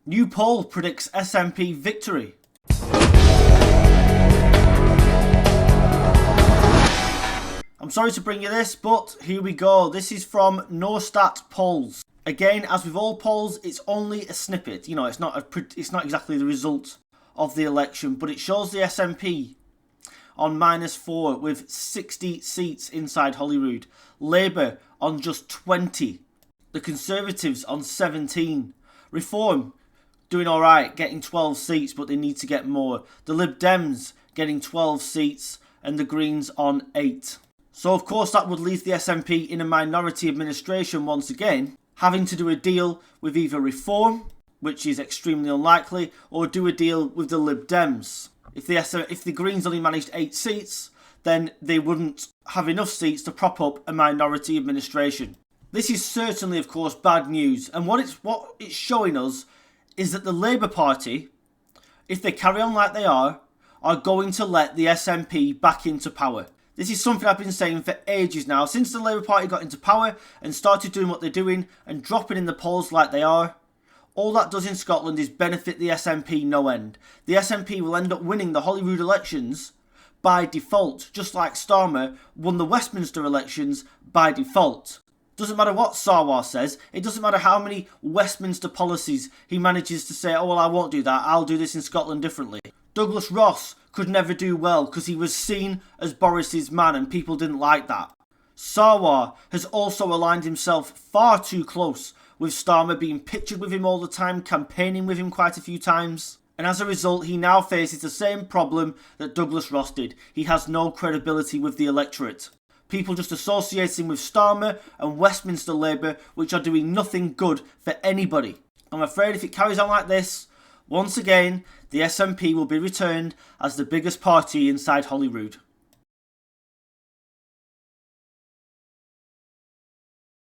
New poll predicts SNP victory. I'm sorry to bring you this, but here we go. This is from Norstat polls. Again, as with all polls, it's only a snippet. You know, it's not exactly the result of the election, but it shows the SNP on -4 with 60 seats inside Holyrood. Labour on just 20. The Conservatives on 17. Reform doing alright, getting 12 seats, but they need to get more. The Lib Dems getting 12 seats and the Greens on 8. So of course that would leave the SNP in a minority administration once again, having to do a deal with either Reform, which is extremely unlikely, or do a deal with the Lib Dems. If the Greens only managed 8 seats, then they wouldn't have enough seats to prop up a minority administration. This is certainly, of course, bad news, and what it's showing us is that the Labour Party, if they carry on like they are going to let the SNP back into power. This is something I've been saying for ages now, since the Labour Party got into power and started doing what they're doing and dropping in the polls like they are. All that does in Scotland is benefit the SNP no end. The SNP will end up winning the Holyrood elections by default, just like Starmer won the Westminster elections by default. Doesn't matter what Sarwar says, it doesn't matter how many Westminster policies he manages to say, oh well, I won't do that, I'll do this in Scotland differently. Douglas Ross could never do well because he was seen as Boris's man and people didn't like that. Sarwar has also aligned himself far too close with Starmer, being pictured with him all the time, campaigning with him quite a few times. And as a result, he now faces the same problem that Douglas Ross did. He has no credibility with the electorate. People just associate him with Starmer and Westminster Labour, which are doing nothing good for anybody. I'm afraid if it carries on like this, once again, the SNP will be returned as the biggest party inside Holyrood.